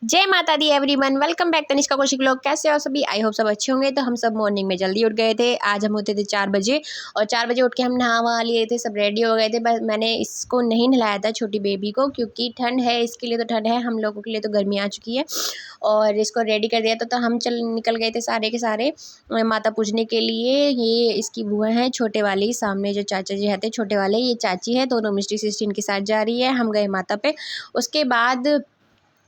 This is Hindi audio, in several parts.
जय माता दी everyone, welcome back Tanishka Kaushik लोग। कैसे हो सभी? आई होप सब अच्छे होंगे। तो हम सब मॉर्निंग में जल्दी उठ गए थे। आज हम होते थे 4 बजे और 4 बजे उठ के हम नहा वहा लिए थे, सब रेडी हो गए थे। बस मैंने इसको नहीं नहलाया था, छोटी बेबी को, क्योंकि ठंड है, इसके लिए तो ठंड है, हम लोगों के लिए तो गर्मी आ चुकी है। और इसको रेडी कर दिया तो हम निकल गए थे सारे के सारे माता पूजने के लिए। ये इसकी बुआ है छोटे वाली, सामने जो चाचा जी रहते छोटे वाले, ये चाची है, दोनों मिस्टी सिस्टी इनके साथ जा रही है। हम गए माता पे। उसके बाद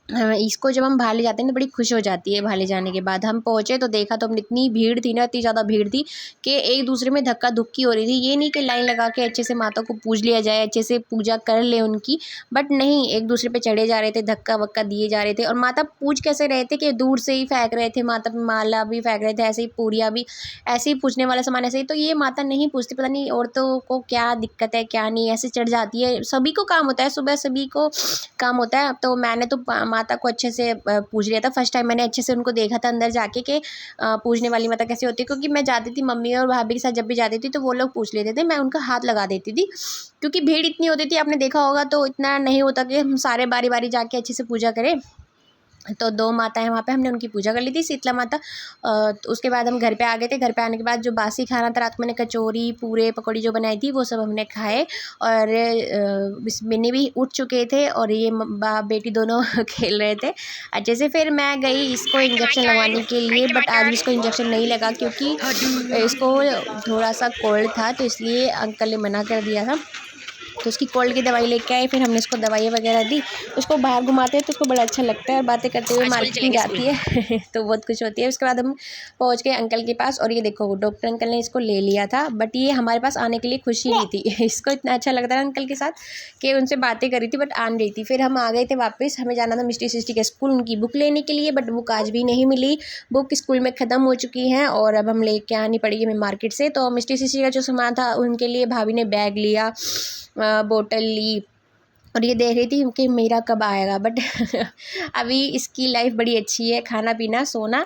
इसको जब हम बाहर ले जाते हैं तो बड़ी खुश हो जाती है। बाहर ले जाने के बाद हम पहुँचे तो देखा तो इतनी भीड़ थी ना, इतनी ज़्यादा भीड़ थी कि एक दूसरे में धक्का धुक्की हो रही थी। ये नहीं कि लाइन लगा के अच्छे से माता को पूज लिया जाए, अच्छे से पूजा कर ले उनकी, बट नहीं, एक दूसरे पे चढ़े जा रहे थे, धक्का वक्का दिए जा रहे थे। और माता पूज कैसे रहे थे कि दूर से ही फेंक रहे थे, माता पे माला भी फेंक रहे थे, ऐसे ही पूरियाँ भी, ऐसे ही पूजने वाला सामान ऐसे ही। तो ये माता नहीं पूछती, पता नहीं औरतों को क्या दिक्कत है क्या नहीं, ऐसे चढ़ जाती है। सभी को काम होता है, सुबह सभी को काम होता है। तो मैंने तो माता को अच्छे से पूज लिया था। फर्स्ट टाइम मैंने अच्छे से उनको देखा था अंदर जाके कि पूजने वाली माता कैसे होती है, क्योंकि मैं जाती थी मम्मी और भाभी के साथ, जब भी जाती थी तो वो लोग पूछ लेते थे, मैं उनका हाथ लगा देती थी, क्योंकि भीड़ इतनी होती थी, आपने देखा होगा, तो इतना नहीं होता कि हम सारे बारी बारी जाके अच्छे से पूजा करें। तो 2 माताएँ वहाँ पे हमने उनकी पूजा कर ली थी, शीतला माता। तो उसके बाद हम घर पे आ गए थे। घर पे आने के बाद जो बासी खाना था, रात में मैंने कचौरी, पूरे, पकौड़ी जो बनाई थी, वो सब हमने खाए। और मिन्नी भी उठ चुके थे और ये बाप बेटी दोनों खेल रहे थे अच्छे से। फिर मैं गई इसको इंजेक्शन लगवाने के लिए, बट आज भी इसको इंजेक्शन नहीं लगा, क्योंकि इसको थोड़ा सा कोल्ड था, तो इसलिए अंकल ने मना कर दिया था। तो उसकी कोल्ड की दवाई लेके आए, फिर हमने इसको दवाई वगैरह दी। उसको बाहर घुमाते हैं तो उसको बड़ा अच्छा लगता है और बातें करते हुए मार्केट में जाती है तो बहुत खुश होती है। उसके बाद हम पहुंच गए अंकल के पास और ये देखो डॉक्टर अंकल ने इसको ले लिया था, बट ये हमारे पास आने के लिए खुश ही नहीं थी इसको इतना अच्छा लगता था अंकल के साथ कि उनसे बातें करी थी, बट आ नहीं रही थी। फिर हम आ गए थे वापस। हमें जाना था मिस्टी सिस्टी के स्कूल उनकी बुक लेने के लिए, बट बुक आज भी नहीं मिली। बुक स्कूल में ख़त्म हो चुकी हैं और अब हम लेके आनी पड़ेगी हमें मार्केट से। तो मिस्टी सिस्टी का जो सामान था उनके लिए भाभी ने बैग लिया, बोतल ली, और ये देख रही थी कि मेरा कब आएगा, बट अभी इसकी लाइफ बड़ी अच्छी है, खाना पीना सोना,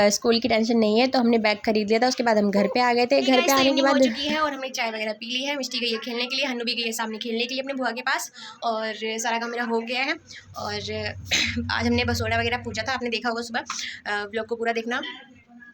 स्कूल की टेंशन नहीं है। तो हमने बैग खरीद लिया था। उसके बाद हम घर पे आ गए थे। घर पे आने के बाद हो चुकी है और हमने चाय वगैरह पी ली है। मिस्टी गई है खेलने के लिए, हन्नू भी गई है सामने खेलने के लिए अपने बुआ के पास, और सारा काम मेरा हो गया है। और आज हमने बसोड़ा वगैरह पूछा था, आपने देखा होगा सुबह, व्लॉग को पूरा देखना,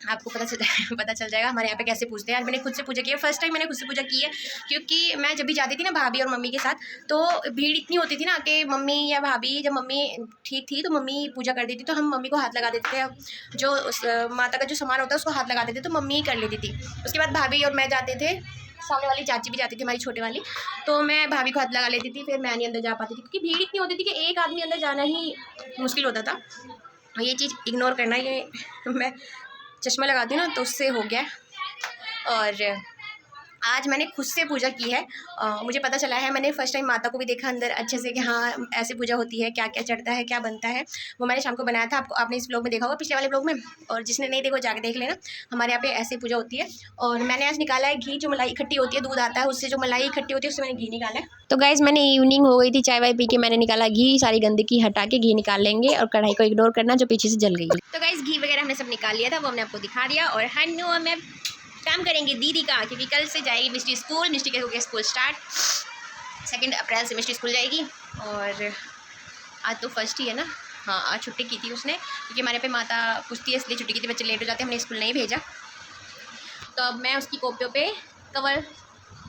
आपको पता चल जाएगा हमारे यहाँ पे कैसे पूछते हैं। आज मैंने खुद से पूजा की है, फर्स्ट टाइम मैंने खुद से पूजा की है, क्योंकि मैं जब भी जाती थी ना भाभी और मम्मी के साथ, तो भीड़ इतनी होती थी ना कि मम्मी या भाभी, जब मम्मी ठीक थी तो मम्मी पूजा कर देती, तो हम मम्मी को हाथ लगा देते थे। जो उस माता का जो सामान होता है उसको हाथ लगा देते, तो मम्मी ही कर लेती थी। उसके बाद भाभी और मैं जाते थे, सामने वाली चाची भी जाती थी हमारी छोटे वाली, तो मैं भाभी को हाथ लगा लेती थी। फिर मैं नहीं अंदर जा पाती थी, क्योंकि भीड़ इतनी होती थी कि एक आदमी अंदर जाना ही मुश्किल होता था। ये चीज़ इग्नोर करना, ये मैं चश्मा लगाती हूँ ना तो उससे हो गया। और आज मैंने खुद से पूजा की है। मुझे पता चला है, मैंने फर्स्ट टाइम माता को भी देखा अंदर अच्छे से कि हाँ ऐसे पूजा होती है, क्या क्या चढ़ता है, क्या बनता है। वो मैंने शाम को बनाया था, आपने इस ब्लॉग में देखा होगा, पिछले वाले ब्लॉग में, और जिसने नहीं देखा जाके देख लेना। हमारे यहाँ पे ऐसे पूजा होती है। और मैंने आज निकाला है घी, जो मलाई इकट्ठी होती है, दूध आता है उससे, जो मलाई इकट्ठी होती है उससे मैंने घी निकाला है। तो गाइज मैंने इवनिंग हो गई थी, चाय वाय पी के मैंने निकाला घी, सारी गंदगी हटा के घी निकाल लेंगे, और कढ़ाई को इग्नोर करना जो पीछे से जल गई। तो गाइज घी वगैरह हमने सब निकाल लिया था, वो हमने आपको दिखा दिया। और हन्नू और मैं काम करेंगे दीदी का, क्योंकि कल से जाएगी मिस्टी स्कूल। मिस्टी के हो गया स्कूल स्टार्ट, 2 अप्रैल से मिस्टी स्कूल जाएगी। और आज तो फर्स्ट ही है ना, हाँ आज छुट्टी की थी उसने, क्योंकि हमारे पे माता पूछती है इसलिए छुट्टी की थी, बच्चे लेट हो जाते हैं, हमने स्कूल नहीं भेजा। तो अब मैं उसकी कॉपियों पे कवर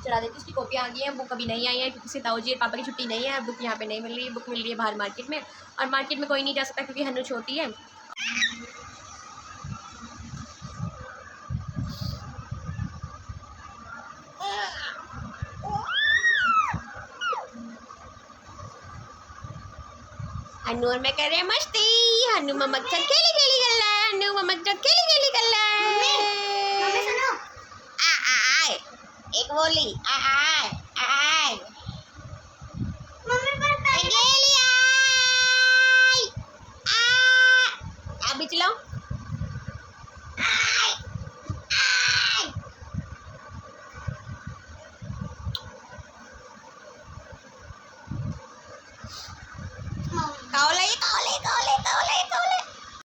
चढ़ा देती हूँ। उसकी कॉपियाँ आ गई हैं, बुक अभी नहीं आई है, क्योंकि से ताऊ जी और पापा की छुट्टी नहीं है। बुक यहाँ पे नहीं मिल रही है, बुक मिल रही है बाहर मार्केट में, और मार्केट में कोई नहीं जा सकता क्योंकि हन्नू छोटी है। हन्नू और मैं कर रहे हैं मस्ती। हन्नू मम्मा के साथ खेली खेली कर रहा है, हन्नू मम्मा के साथ खेली खेली कर रहा है। मम्मी सुनो, आ आ आए एक बोली आ आ